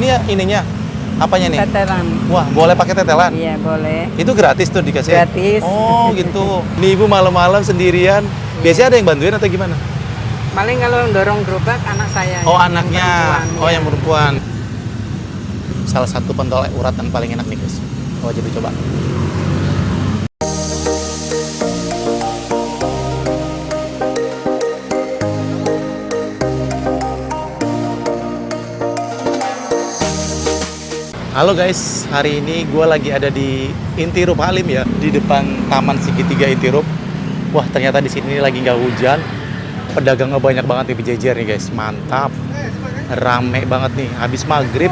Ini ya ininya. Apanya nih? Tetelan. Wah, boleh pakai tetelan? Iya, boleh. Itu gratis tuh dikasih? Gratis. Oh, gitu. Nih Ibu malam-malam sendirian. Biasanya ada yang bantuin atau gimana? Paling kalau dorong gerobak anak saya. Oh, yang anaknya. perempuan, Oh, ya. yang perempuan. Salah satu pentol urat yang paling enak nih, guys. Oh, jadi coba. Halo guys, hari ini gue lagi ada di Intirup Halim ya, di depan Taman Segitiga Intirup. Wah, ternyata di sini lagi nggak hujan. Pedagangnya banyak banget nih berjejer nih guys, mantap. Rame banget nih, habis maghrib.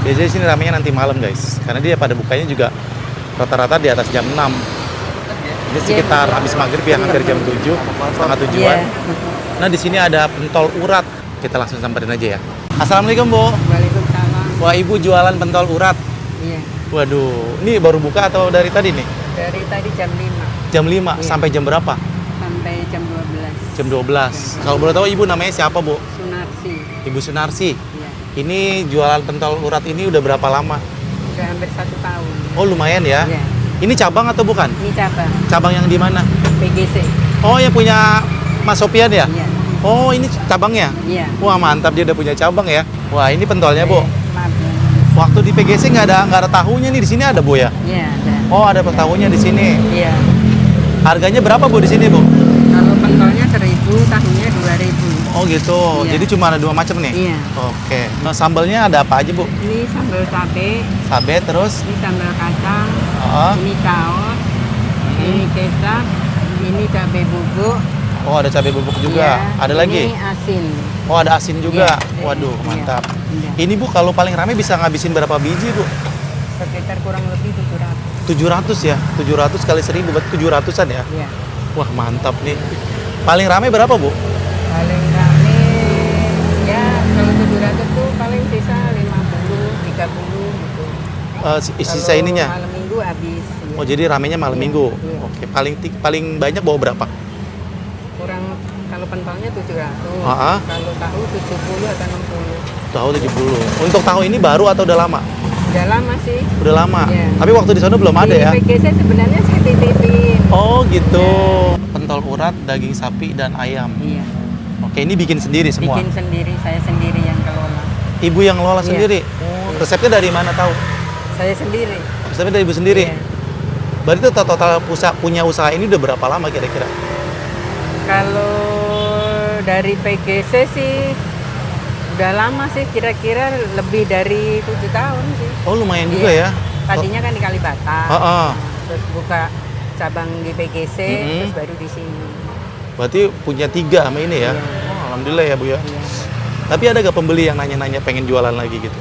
Biasanya di sini ramenya nanti malam guys, karena dia pada bukanya juga rata-rata di atas jam 6. Ini sekitar habis maghrib ya, hampir jam 7, setengah 7-an. Nah, di sini ada pentol urat. Kita langsung samperin aja ya. Assalamualaikum, Bu. Waalaikumsalam. Wah, Ibu jualan pentol urat. Iya. Waduh, ini baru buka atau dari tadi nih? Dari tadi jam 5 Jam 5 Iya. sampai jam berapa? sampai jam 12. Jam 12. Kalau boleh tahu Ibu namanya siapa, Bu? Sunarsi. Ibu Sunarsi. Iya. Ini jualan pentol urat ini udah berapa lama? Udah hampir 1 tahun. Oh, lumayan ya. Iya. Ini cabang atau bukan? Ini cabang Cabang yang di mana? PGC. Oh, yang punya Mas Sopian ya? Iya. Oh, ini cabangnya? Iya. Wah, mantap, dia udah punya cabang ya. Wah, ini pentolnya, Bu. Maaf. Waktu di PGC nggak ada tahunya nih, di sini ada, Bu ya? Iya, ada. Oh, ada tahunya di sini. Iya. Harganya berapa, Bu, di sini, Bu? Kalau pentolnya 1.000, tahunya 2.000. Oh, gitu. Iya. Jadi cuma ada 2 macam nih? Iya. Oke. Nah, sambalnya ada apa aja, Bu? Ini sambal cabe, Cabe terus? ini sambal kacang, Oh, ini saus, ini kecap, ini cabe bubuk. oh ada cabai bubuk juga. Iya, Ada lagi? Ini asin. Oh, ada asin juga. Iya. Waduh, Iya. mantap. Iya. Ini, Bu, kalau paling rame bisa ngabisin berapa biji, Bu? Sekitar kurang lebih 700. 700 ya? 700 kali 1000, berarti 700-an ya? Iya. Wah, mantap nih. Paling rame berapa, Bu? Paling rame ya kalau 700 tuh paling sisa 50, 30 gitu. Sisa Kalau ininya? malam minggu habis. Ya. Oh, jadi ramenya malam Iya, minggu? iya. Oke, paling banyak bawa berapa? Kurang kalau pentolnya 700. Ah. Kalau tahu 70 atau 60. Tahu 70. Untuk tahu ini baru atau udah lama? Udah lama sih. Udah lama? Iya. Tapi waktu di sana belum ada ya? Di PGC sebenarnya saya titipin. Oh, gitu. Pentol urat, daging sapi, dan ayam. Iya. Oke, ini bikin sendiri semua? Bikin sendiri, saya sendiri yang kelola. Ibu yang ngelola Iya. sendiri? Oh, resepnya dari mana tahu? Saya sendiri. Resepnya dari Ibu sendiri? Iya. Berarti total punya usaha ini udah berapa lama kira-kira? Kalau dari PGC sih udah lama sih, kira-kira lebih dari 7 tahun sih. Oh, lumayan Iya. juga ya? Tadinya kan di Kalibata. Heeh. Terus buka cabang di PGC, Mm-mm. terus baru di sini. Berarti punya 3 sama ini ya? Iya. Oh, alhamdulillah ya, Bu ya. Iya. Tapi ada gak pembeli yang nanya-nanya pengen jualan lagi gitu?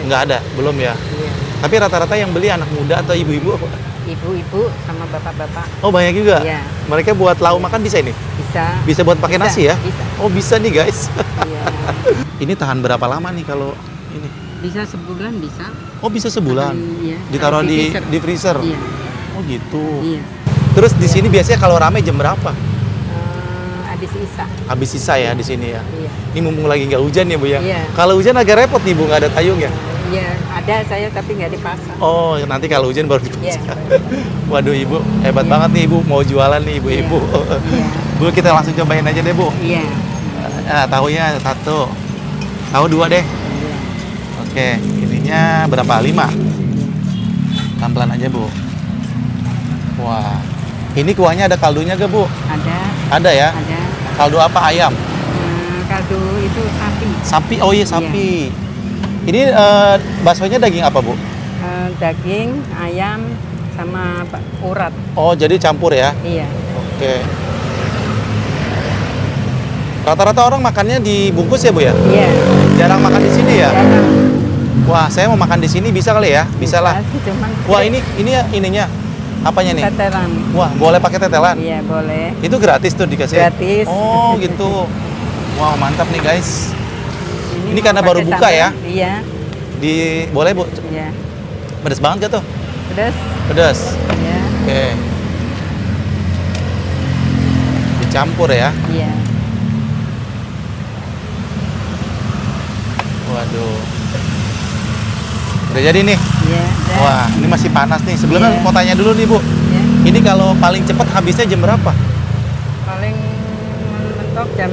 Nggak ada, belum ya? Iya. Tapi rata-rata yang beli anak muda atau ibu-ibu apa? Ibu-ibu sama bapak-bapak Oh, banyak juga? Iya. Mereka buat lauk makan bisa ini? bisa. Bisa buat pakai Bisa, nasi ya? bisa. Oh, bisa nih guys. Iya. Ini tahan berapa lama nih kalau ini? Bisa sebulan bisa. Oh, bisa sebulan? Iya. Ditaruh di freezer? Iya. Oh, gitu. Iya. Terus di sini biasanya kalau rame jam berapa? Habis isa. Habis sisa ya di sini ya? Iya. Ini mumpung lagi nggak hujan ya, Bu ya? Iya. Kalau hujan agak repot nih, Bu, nggak ada tayung ya? Iya, ada saya tapi nggak dipasang. Oh, nanti kalau hujan baru dipasang. Iya. Waduh, Ibu, hebat Iya. banget nih, Ibu. Mau jualan nih, Ibu-ibu. Iya. Bu, kita langsung cobain aja deh, Bu. Iya. Nah, tahunya 1. Tahu 2 deh. Iya. Oke, ininya berapa? 5. Pelan-pelan aja, Bu. Wah, ini kuahnya ada kaldunya gak, Bu? Ada. Ada ya? Ada. Kaldu apa? Ayam? Kaldu itu sapi. Sapi? Oh iya, sapi. Ini baksonya daging apa, Bu? Daging, ayam, sama urat. Oh, jadi campur ya? Iya. Oke. Rata-rata orang makannya dibungkus ya, Bu ya? Iya. Jarang makan di sini ya? Jarang. Wah, saya mau makan di sini bisa kali ya? Bisa lah. sih, cuman Wah, ini ya ininya. Apanya nih? tetelan. Wah, boleh pakai tetelan? Iya, boleh. Itu gratis tuh dikasih? Gratis. Oh, gitu. Wow, mantap nih, guys. Ini mau karena baru pakai buka ya? sambal? Iya. Boleh, Bu? Iya. Pedas banget gak tuh? Pedas. Pedas. Iya. Oke. Dicampur ya? Iya. Waduh. Udah jadi nih. Iya. Dan, Wah, ini masih panas nih. Sebelumnya Iya. mau tanya dulu nih, Bu. ya, Ini kalau paling cepat habisnya jam berapa? paling mentok jam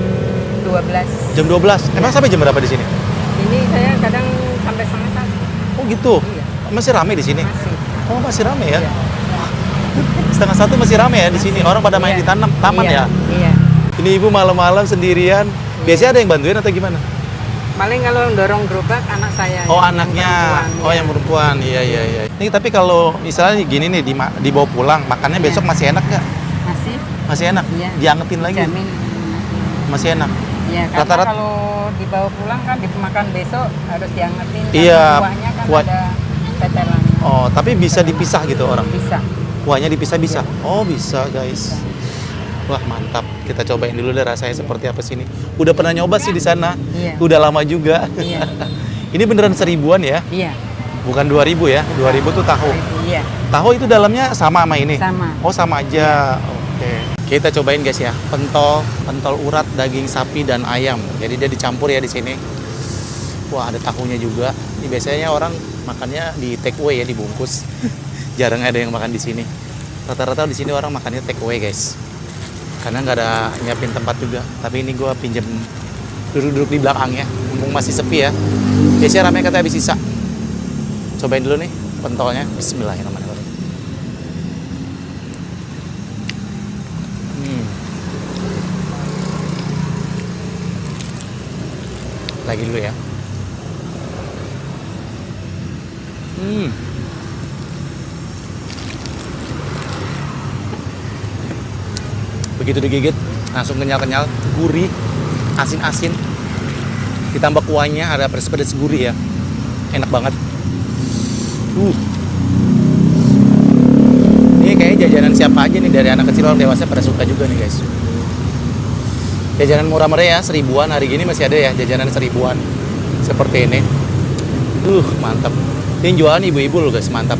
12. Jam 12. Emang sampai jam berapa di sini? Ini saya kadang sampai setengah 1. Oh gitu. Iya, Masih rame di sini? masih. Oh, masih rame ya? Iya. Setengah 1 masih rame ya di sini. Orang pada main Iya. di taman Iya, ya. Iya. Ini ibu malam-malam sendirian. Biasanya ada yang bantuin atau gimana? Paling kalau dorong gerobak anak saya. Oh, yang anaknya. perempuan, Oh, ya. yang perempuan. Iya, iya, iya. Ini tapi kalau misalnya gini nih dibawa pulang, makannya Iya. besok masih enak nggak? Masih. Masih enak? Iya. Diangetin lagi? Jamin. Masih enak? Ya, karena Rata-rata- kalau dibawa pulang kan dimakan besok harus diangetin. Iya, Karena kuahnya kan kuah- ada tetelan. Oh, tapi bisa dipisah gitu orang? Bisa. Kuahnya dipisah-bisa? Iya. Oh, bisa guys. Wah, mantap. Kita cobain dulu deh rasanya seperti apa sini. Udah pernah nyoba sih di sana. Iya. Udah lama juga. Iya. Ini beneran 1000-an ya? Iya. Bukan 2000 ya? 2000 tuh tahu. Iya. Tahu itu dalamnya sama ini? Sama. Oh, sama aja. Oke. Kita cobain guys ya. Pentol urat daging sapi dan ayam. Jadi dia dicampur ya di sini. Wah, ada tahunya juga. Ini biasanya orang makannya di take away ya, dibungkus. Jarang ada yang makan di sini. Rata-rata di sini orang makannya take away, guys. Karena nggak ada nyiapin tempat juga. Tapi ini gue pinjem duduk-duduk di belakangnya. Mumpung masih sepi ya. Biasanya ramai katanya habis sisa. Cobain dulu nih pentolnya. Bismillahirrahmanirrahim. Lagi dulu ya. Begitu digigit, langsung kenyal-kenyal, gurih, asin-asin. Ditambah kuahnya ada pedes-pedes gurih ya. Enak banget. Ini kayaknya jajanan siapa aja nih, dari anak kecil orang dewasa pada suka juga nih guys. Jajanan murah meriah ya, 1000-an. Hari gini masih ada ya jajanan 1000-an seperti ini. Mantap. Ini jualan ibu-ibu loh guys, mantap.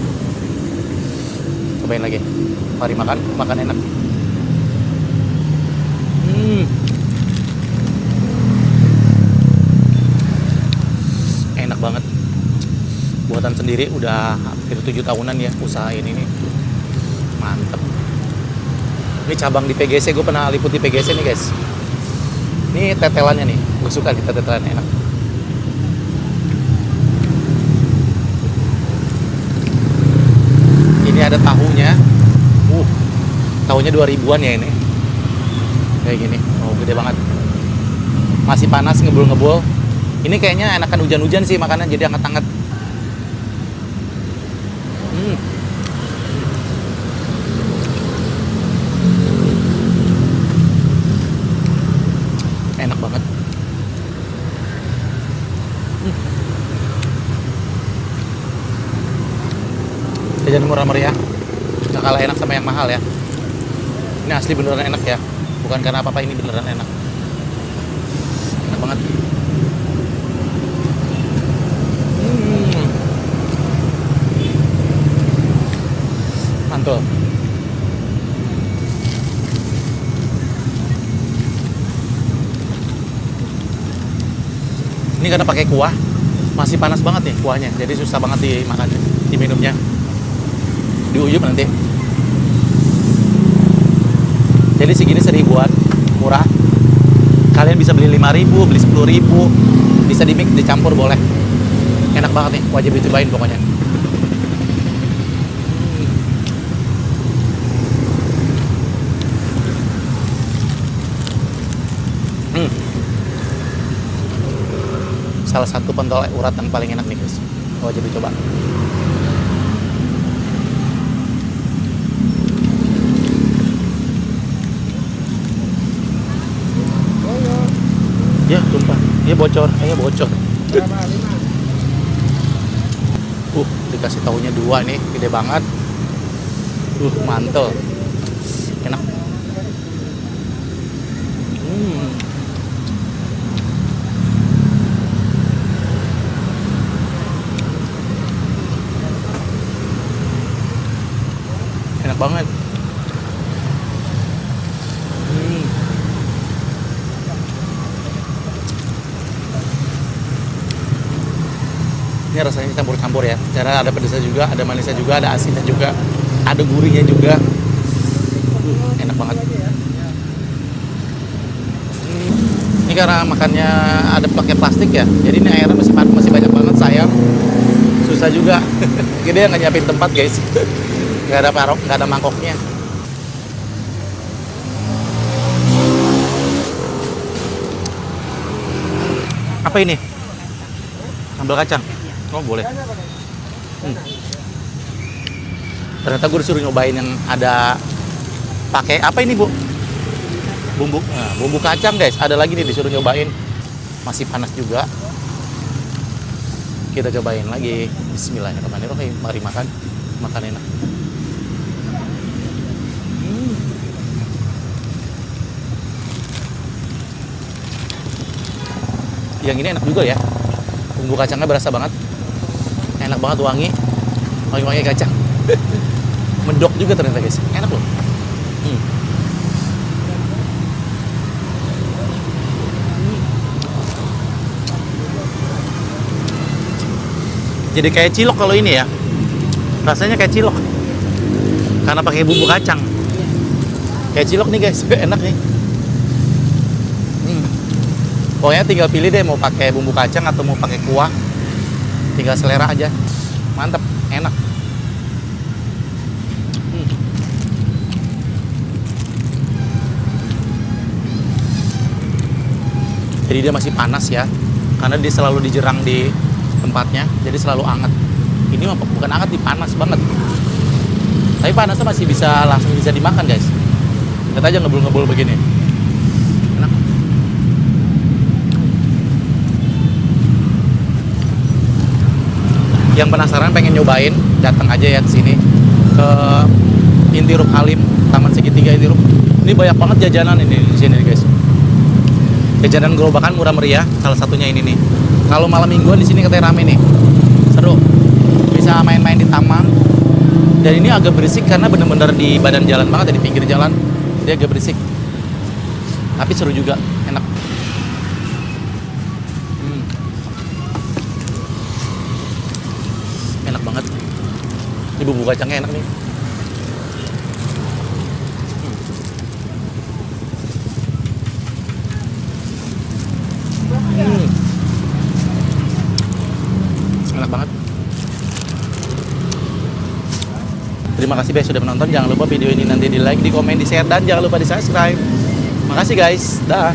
Cobain lagi. Mari makan enak. Enak banget. Buatan sendiri udah hampir 7 tahunan ya usaha ini nih. Mantap. Ini cabang di PGC, gue pernah liput di PGC nih guys. Ini tetelannya nih, gue suka kita tetelannya enak. Ini ada tahunya. Tahunya 2000-an ya ini. Kayak gini. Oh, gede banget. Masih panas, ngebul-ngebul. Ini kayaknya enakan hujan-hujan sih makannya, jadi hangat-hangat. Enak banget. Jajan murah meriah, nggak kalah enak sama yang mahal ya. Ini asli beneran enak ya, bukan karena apa-apa, ini beneran enak. Enak banget. Mantul. Ini karena pakai kuah, masih panas banget nih kuahnya, jadi susah banget dimakan, diminumnya. Diuyup nanti. Jadi segini 1000-an, murah. Kalian bisa beli 5.000, beli 10.000, bisa dimix, dicampur boleh. Enak banget nih, wajib dicobain pokoknya. Salah satu pentol urat yang paling enak nih guys, wajib dicoba. Ya tumpah, ya bocor, bocor. Dikasih tahunya 2 nih, gede banget. Mantul. Enak. Enak banget. pedasnya rasanya campur-campur ya. Cara ada pedasnya juga, ada manisnya juga, ada asinnya juga, ada gurihnya juga. Enak banget. Ini karena makannya ada pakai plastik ya, jadi ini airnya masih banyak banget, sayang. Susah juga. Gede yang nggak nyiapin tempat guys. Nggak ada parok, nggak ada mangkoknya. Apa ini? Sambal kacang. Oh boleh. Ternyata gue disuruh nyobain yang ada pakai apa ini bu? Bumbu kacang guys. Ada lagi nih disuruh nyobain. Masih panas juga. Kita cobain lagi. Bismillahirrahmanirrahim. Mari makan. Makan enak. Yang ini enak juga ya. Bumbu kacangnya berasa banget. Enak banget, wangi. Wangi-wangi kacang. Mendok juga ternyata guys. Enak loh. Jadi kayak cilok kalau ini ya. Rasanya kayak cilok. Karena pakai bumbu kacang. Kayak cilok nih guys. Enak nih. Pokoknya tinggal pilih deh mau pakai bumbu kacang atau mau pakai kuah. Tinggal selera aja. Mantep, enak. Jadi dia masih panas ya. Karena dia selalu dijerang di tempatnya, jadi selalu hangat. Ini mah bukan hangat, panas banget. Tapi panasnya masih langsung bisa dimakan guys. Lihat aja ngebul-ngebul begini. Enak. Yang penasaran pengen nyobain, datang aja ya ke sini ke Inti Rub Halim, Taman Segitiga Inti Rub. Ini banyak banget jajanan ini di sini guys. Jajanan gerobakan murah meriah, salah satunya ini nih. Kalau malam mingguan di sini katanya rame nih, seru. Bisa main-main di taman. Dan ini agak berisik karena bener-bener di badan jalan banget, di pinggir jalan. Dia agak berisik. Tapi seru juga, enak. Enak banget. Ini bumbu kacangnya enak nih. Enak banget. Terima kasih guys sudah menonton. Jangan lupa video ini nanti di like, di komen, di share, dan jangan lupa di subscribe. Makasih guys. Dah.